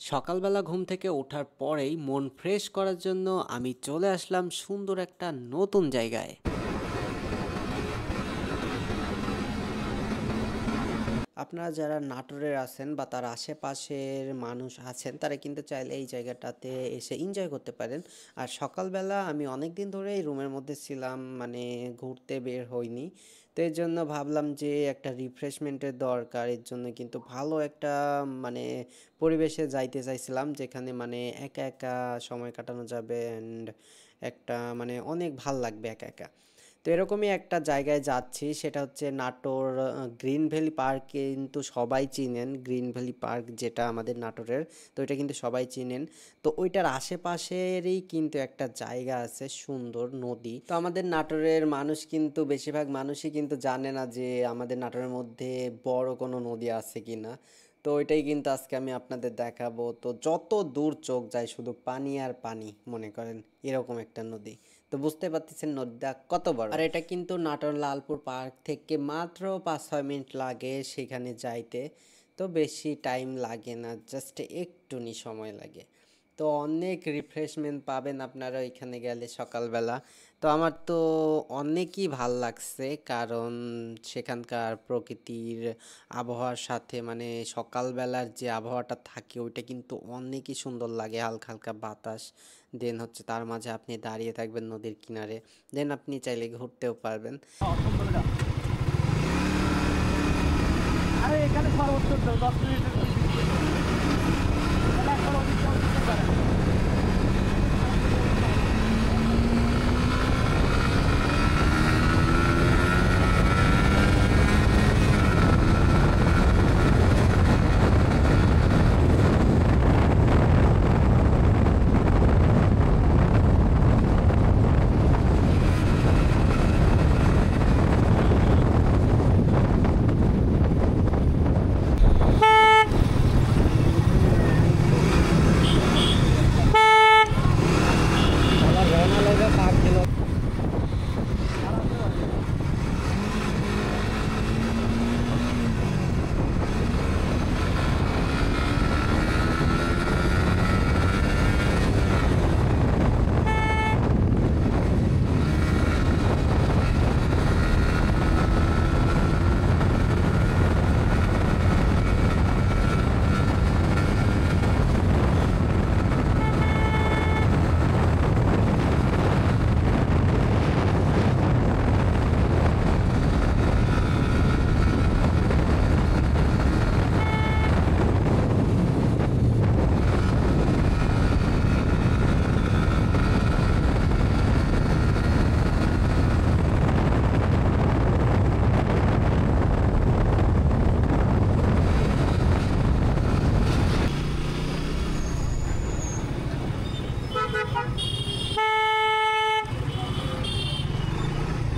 সকালবেলা ঘুম থেকে ওঠার পরেই মন ফ্রেশ করার জন্য আমি চলে আসলাম সুন্দর একটা নতুন জায়গায়। আপনারা যারা নাটোরের আছেন বা তার আশেপাশের মানুষ আছেন তারা কিন্তু চাইলে এই জায়গাটাতে এসে এনজয় করতে পারেন। আর সকালবেলা আমি অনেক দিন ধরে এই রুমের মধ্যে ছিলাম, মানে ঘুরতে বের হইনি। তো এর জন্য ভাবলাম যে একটা রিফ্রেশমেন্টের দরকার, এর জন্য কিন্তু ভালো একটা মানে পরিবেশে যাইতে চাইছিলাম যেখানে মানে একা একা সময় কাটানো যাবে অ্যান্ড একটা মানে অনেক ভাল লাগবে একা একা। তো এরকমই একটা জায়গায় যাচ্ছি, সেটা হচ্ছে নাটোর গ্রিন ভ্যালি পার্ক। কিন্তু সবাই চিনেন গ্রিন ভ্যালি পার্ক, যেটা আমাদের নাটোরের। তো এটা কিন্তু সবাই চিনেন। তো ওইটার আশেপাশেরই কিন্তু একটা জায়গা আছে, সুন্দর নদী। তো আমাদের নাটোরের মানুষ কিন্তু বেশিরভাগ মানুষই কিন্তু জানে না যে আমাদের নাটোরের মধ্যে বড় কোনো নদী আছে কিনা। তো ওইটাই কিন্তু আজকে আমি আপনাদের দেখাবো। তো যত দূর চোখ যায় শুধু পানি আর পানি, মনে করেন এরকম একটা নদী। তো বুঝতে পারতেছেন নদীটা কত বড়। আর এটা কিন্তু নাটোর লালপুর পার্ক থেকে মাত্র 5-6 মিনিট লাগে সেখানে যাইতে। তো বেশি টাইম লাগে না, জাস্ট একটুনি সময় লাগে। তো অনেক রিফ্রেশমেন্ট পাবেন আপনারা এখানে গেলে সকালবেলা। তো আমার তো অনেকই ভাল লাগছে, কারণ সেখানকার প্রকৃতির আবহাওয়ার সাথে মানে সকালবেলার যে আবহাওয়াটা থাকে ওইটা কিন্তু অনেকই সুন্দর লাগে। হালকা হালকা বাতাস, দেন হচ্ছে তার মাঝে আপনি দাঁড়িয়ে থাকবেন নদীর কিনারে, দেন আপনি চাইলে ঘুরতেও পারবেন। আরে এখানে সর্বোচ্চ 10 মিনিটের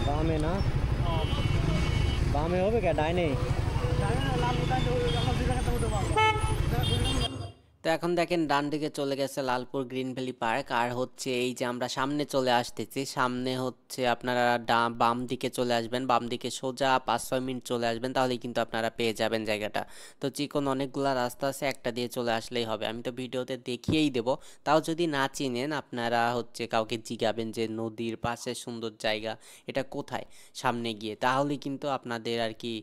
বামে না, বামে হবে কে ডাইনে? তো এখন দেখেন ডান দিকে চলে গেছে লালপুর গ্রিন ভ্যালি পার্ক। আর হচ্ছে এই যে আমরা সামনে চলে আসতেছি, সামনে হচ্ছে আপনারা বাম দিকে চলে আসবেন, বাম দিকে সোজা 5-6 মিনিট চলে আসবেন, তাহলেই কিন্তু আপনারা পেয়ে যাবেন জায়গাটা। তো চিকন অনেকগুলা রাস্তা আছে, একটা দিয়ে চলে আসলেই হবে। আমি তো ভিডিওতে দেখিয়েই দেবো, তাও যদি না চিনেন আপনারা হচ্ছে কাউকে জিজ্ঞাবেন যে নদীর পাশে সুন্দর জায়গা এটা কোথায়, সামনে গিয়ে, তাহলেই কিন্তু আপনাদের আর কি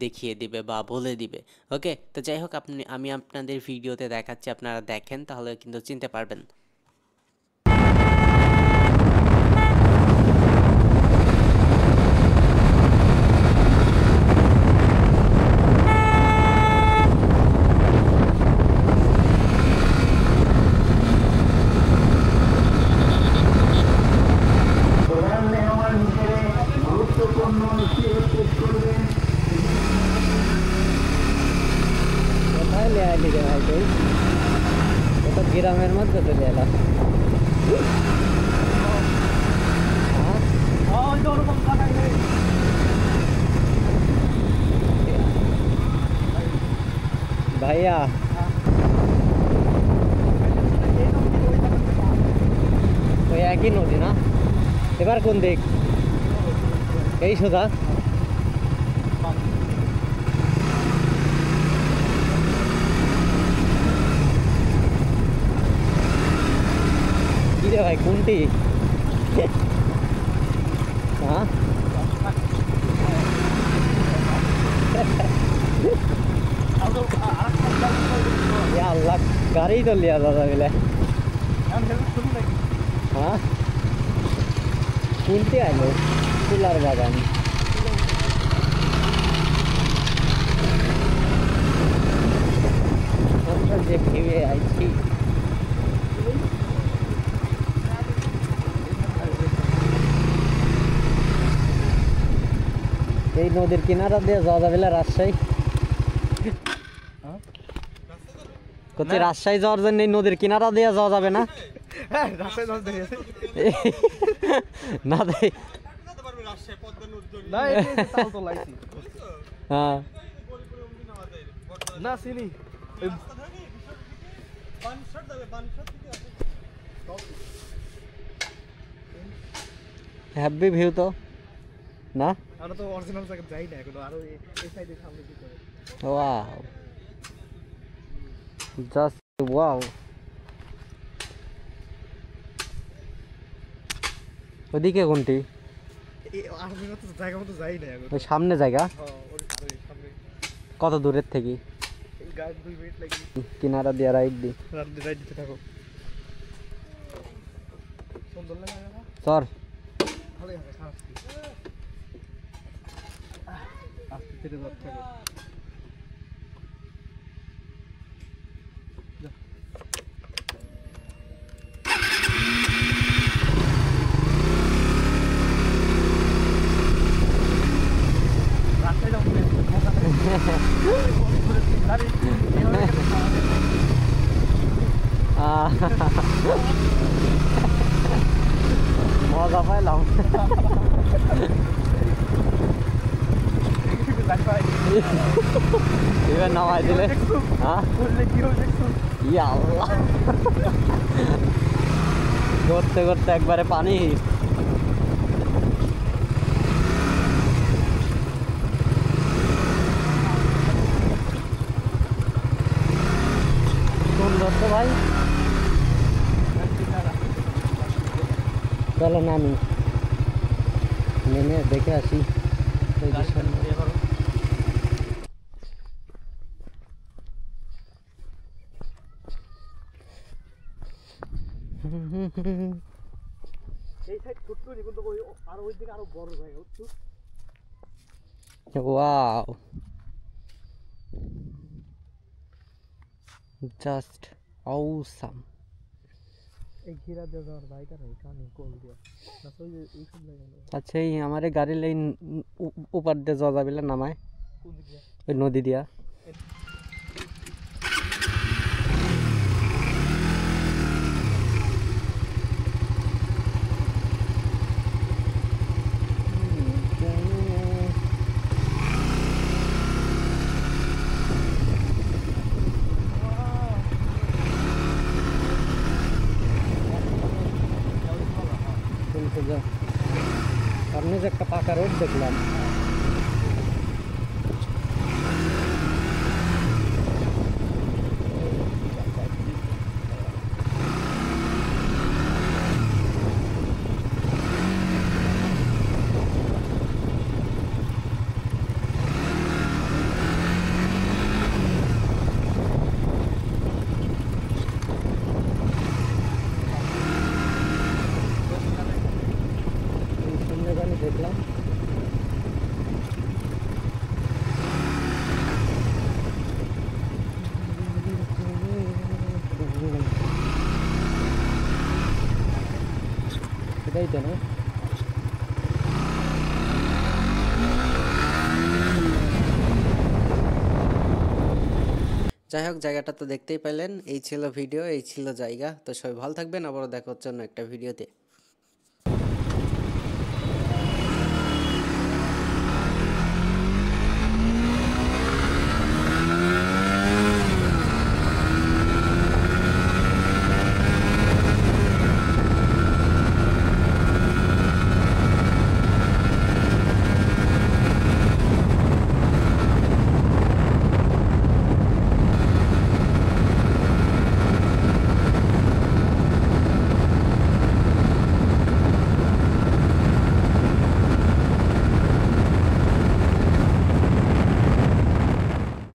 দেখিয়ে দিবে বা বলে দিবে। ওকে, তো যাই হোক আমি আপনাদের ভিডিওতে দেখাচ্ছি, আপনারা দেখেন তাহলে কিন্তু চিনতে পারবেন। কোথায় লে আইলি রে ভাই তুই? ও তো গ্রামের মধ্যে চলে এলাম। ভাইয়া ওই একই নদী না? এবার কোন দিক? এই সোজা? রে ভাই কোনটি? হ্যাঁ ইয়া আল্লাহ গাড়ি তো লিয়া দাদা বলে হ্যাঁ কোনটি আইলো ফুলার বাগান আমরা যে ভিউয়ে আইছি এই নদীর কিনারা দিয়ে যাওয়া যাবে না রাজশাহী কোথায় রাজশাহী যাওয়ার জন্য এই নদীর কিনারা দিয়ে যাওয়া যাবে না না দেই হ্যাঁ না চিনি হ্যাপি ভিউ তো না আমরা তো অরিজিনাল জায়গা যাই না এখনো আরো এই সাইডে সামনে কি করে ওয়াও জাস্ট ওয়াও ওদিকে কোনটি এই আমি তো জায়গা মতো যাই না এখন ওই সামনে জায়গা হ্যাঁ ওই সামনে কত দূরের থেকে এই গাড়ি 2 মিনিট লাগি কিনারা দিয়ে রাইট দি রাইড দিতে থাকো সুন্দর লাগে না চর ভালোই হবে খারাপ কি আস্তে ধীরে যাচ্ছে থাকো রাস্তায় যাও মজা পাইলাম এবার নামাই দিলে হ্যাঁ ইয়া আল্লাহ করতে করতে একবারে পানি সুন্দর তো ভাই চলো নামি নেমে দেখে আসি এই যে সামনে। এই সাইড ছোট্ট নি কিন্তু ওই আর ওই দিকে আরো বড় জায়গা বুঝছো ওয়াও জাস্ট অসাম এই ঘিরা দিয়ে যাওয়ার জায়গা নেই কানে কোল দিয়ে না তো ওই যে এই সব জায়গা নেই আচ্ছা এই আমার গাড়ি লাইন উপর দিয়ে যাওয়া যাবে না নামায় কোন দিকে ওই নদী দিয়া সামনে যে একটা পাকা রোড দেখলাম দেখলাম এটাই তো না যাই হোক জায়গাটা তো দেখতেই পেলেন এই ছিল ভিডিও এই ছিল জায়গা তো সবাই ভালো থাকবেন আবারও দেখা হচ্ছে অন্য একটা ভিডিওতে